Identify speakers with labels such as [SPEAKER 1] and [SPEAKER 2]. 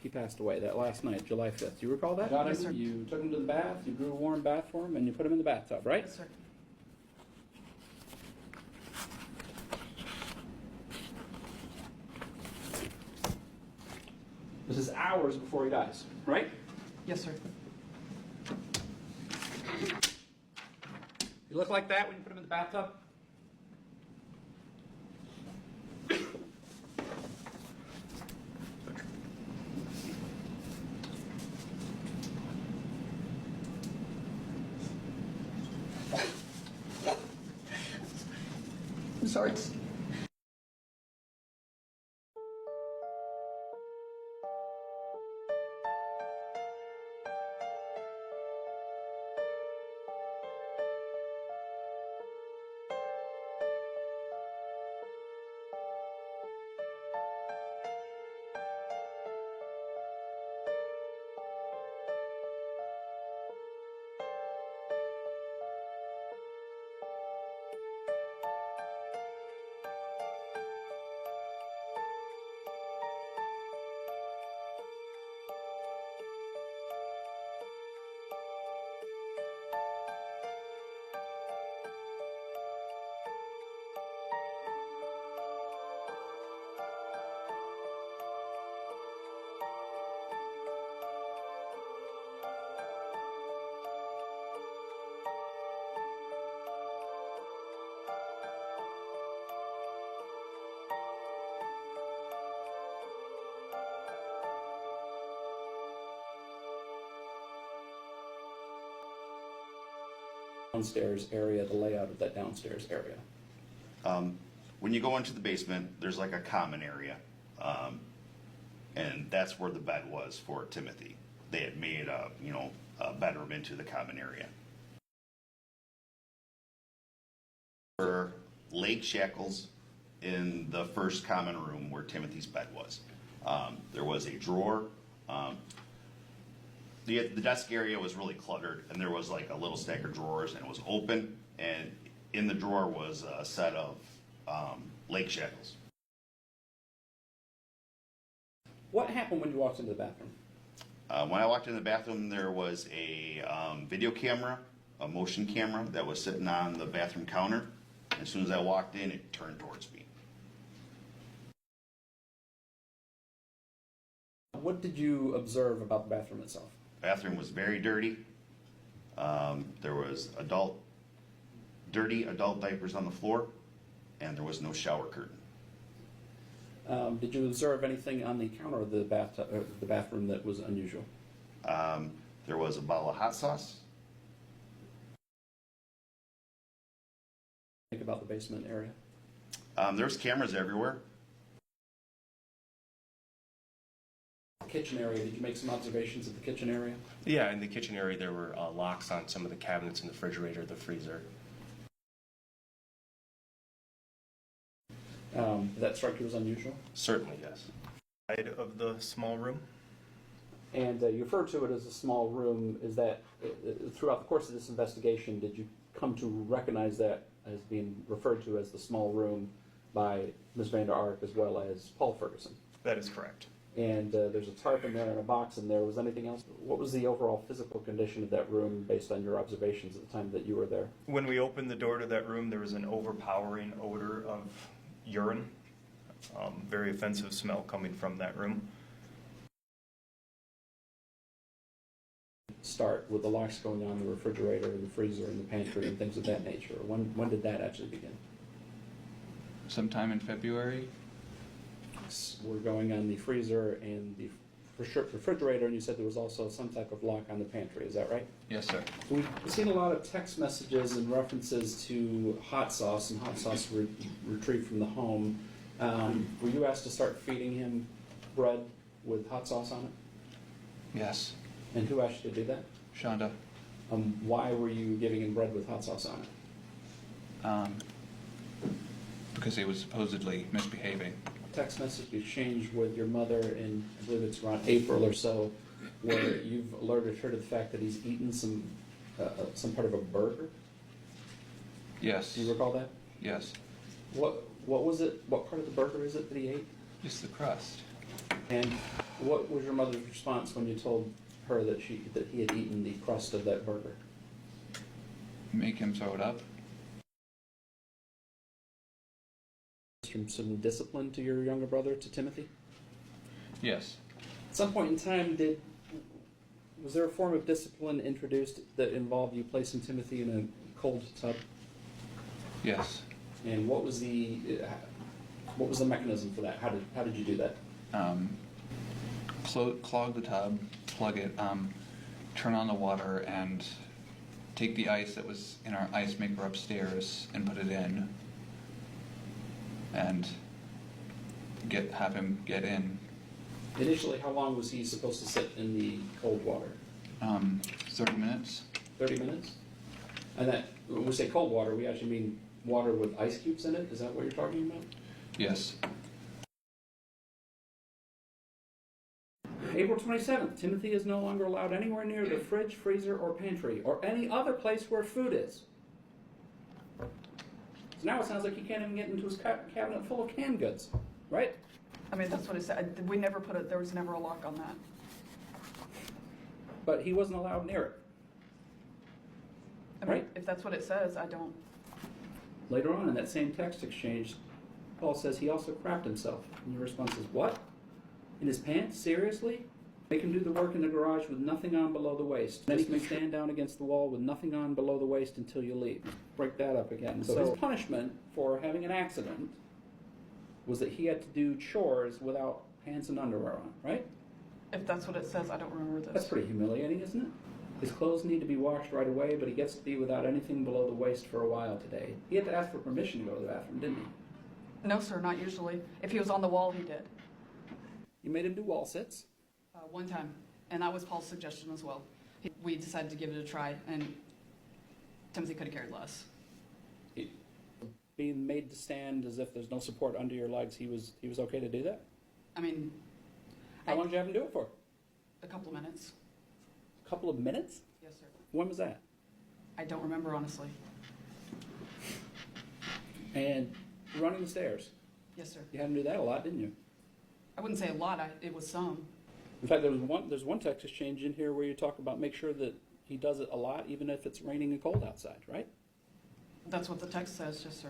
[SPEAKER 1] he passed away, that last night, July 5th. Do you recall that?
[SPEAKER 2] Yes, sir.
[SPEAKER 1] You took him to the bath, you drew a warm bath for him, and you put him in the bathtub, right?
[SPEAKER 2] Yes, sir.
[SPEAKER 1] This is hours before he dies, right?
[SPEAKER 2] Yes, sir.
[SPEAKER 1] You look like that when you put him in the bathtub?
[SPEAKER 2] I'm sorry.
[SPEAKER 1] Downstairs area, the layout of that downstairs area.
[SPEAKER 3] When you go into the basement, there's like a common area, and that's where the bed was for Timothy. They had made a bedroom into the common area. There were leg shackles in the first common room where Timothy's bed was. There was a drawer. The desk area was really cluttered, and there was like a little stack of drawers, and it was open, and in the drawer was a set of leg shackles.
[SPEAKER 1] What happened when you walked into the bathroom?
[SPEAKER 3] When I walked into the bathroom, there was a video camera, a motion camera that was sitting on the bathroom counter. As soon as I walked in, it turned towards me.
[SPEAKER 1] What did you observe about the bathroom itself?
[SPEAKER 3] The bathroom was very dirty. There was dirty adult diapers on the floor, and there was no shower curtain.
[SPEAKER 1] Did you observe anything on the counter of the bathroom that was unusual?
[SPEAKER 3] There was a bottle of hot sauce.
[SPEAKER 1] Think about the basement area.
[SPEAKER 3] There's cameras everywhere.
[SPEAKER 1] Kitchen area, did you make some observations of the kitchen area?
[SPEAKER 4] Yeah, in the kitchen area there were locks on some of the cabinets in the refrigerator, the freezer.
[SPEAKER 1] Did that strike you as unusual?
[SPEAKER 4] Certainly, yes.
[SPEAKER 5] Side of the small room.
[SPEAKER 1] And you referred to it as a small room. Is that, throughout the course of this investigation, did you come to recognize that as being referred to as the small room by Ms. Vander Ark as well as Paul Ferguson?
[SPEAKER 5] That is correct.
[SPEAKER 1] And there's a tarp in there and a box in there. Was anything else? What was the overall physical condition of that room based on your observations at the time that you were there?
[SPEAKER 5] When we opened the door to that room, there was an overpowering odor of urine. Very offensive smell coming from that room.
[SPEAKER 1] Start with the locks going on in the refrigerator and the freezer and the pantry and things of that nature. When did that actually begin?
[SPEAKER 6] Sometime in February.
[SPEAKER 1] We're going on the freezer and the refrigerator, and you said there was also some type of lock on the pantry. Is that right?
[SPEAKER 6] Yes, sir.
[SPEAKER 1] We've seen a lot of text messages and references to hot sauce and hot sauce retrieved from the home. Were you asked to start feeding him bread with hot sauce on it?
[SPEAKER 6] Yes.
[SPEAKER 1] And who asked you to do that?
[SPEAKER 6] Shanda.
[SPEAKER 1] Why were you giving him bread with hot sauce on it?
[SPEAKER 6] Because he was supposedly misbehaving.
[SPEAKER 1] Text message exchange with your mother in, I believe it's around April or so, where you've alerted her to the fact that he's eaten some part of a burger.
[SPEAKER 6] Yes.
[SPEAKER 1] Do you recall that?
[SPEAKER 6] Yes.
[SPEAKER 1] What was it? What part of the burger is it that he ate?
[SPEAKER 6] Just the crust.
[SPEAKER 1] And What was your mother's response when you told her that he had eaten the crust of that burger?
[SPEAKER 6] Make him throw it up.
[SPEAKER 1] Some discipline to your younger brother, to Timothy?
[SPEAKER 6] Yes.
[SPEAKER 1] At some point in time, was there a form of discipline introduced that involved you placing Timothy in a cold tub?
[SPEAKER 6] Yes.
[SPEAKER 1] And what was the mechanism for that? How did you do that?
[SPEAKER 6] Clog the tub, plug it, turn on the water, and take the ice that was in our ice maker upstairs and put it in, and have him get in.
[SPEAKER 1] Initially, how long was he supposed to sit in the cold water?
[SPEAKER 6] 30 minutes.
[SPEAKER 1] 30 minutes? And that, when we say cold water, we actually mean water with ice cubes in it? Is that what you're talking about?
[SPEAKER 6] Yes.
[SPEAKER 1] April 27th, Timothy is no longer allowed anywhere near the fridge, freezer, or pantry, or any other place where food is. So now it sounds like he can't even get into his cabinet full of canned goods, right?
[SPEAKER 2] I mean, that's what it said. We never put it, there was never a lock on that.
[SPEAKER 1] But he wasn't allowed near it.
[SPEAKER 2] I mean,
[SPEAKER 1] Right.
[SPEAKER 2] if that's what it says, I don't.
[SPEAKER 1] Later on in that same text exchange, Paul says he also crapped himself. And your response is, what? In his pants? Seriously? Make him do the work in the garage with nothing on below the waist. Then he can stand down against the wall with nothing on below the waist until you leave. Break that up again. So his punishment for having an accident was that he had to do chores without pants and underwear on, right?
[SPEAKER 2] If that's what it says, I don't remember this.
[SPEAKER 1] That's pretty humiliating, isn't it? His clothes need to be washed right away, but he gets to be without anything below the waist for a while today. He had to ask for permission to go to the bathroom, didn't he?
[SPEAKER 2] No, sir, not usually. If he was on the wall, he did.
[SPEAKER 1] You made him do wall sits.
[SPEAKER 2] One time, and that was Paul's suggestion as well. We decided to give it a try, and Timothy could have cared less.
[SPEAKER 1] Being made to stand as if there's no support under your legs, he was okay to do that?
[SPEAKER 2] I mean,
[SPEAKER 1] How long did you have him do it for?
[SPEAKER 2] a couple of minutes.
[SPEAKER 1] A couple of minutes?
[SPEAKER 2] Yes, sir.
[SPEAKER 1] When was that?
[SPEAKER 2] I don't remember, honestly.
[SPEAKER 1] And running the stairs.
[SPEAKER 2] Yes, sir.
[SPEAKER 1] You had him do that a lot, didn't you?
[SPEAKER 2] I wouldn't say a lot, it was some.
[SPEAKER 1] In fact, there's one text exchange in here where you talk about make sure that he does it a lot, even if it's raining and cold outside, right?
[SPEAKER 2] That's what the text says, yes, sir.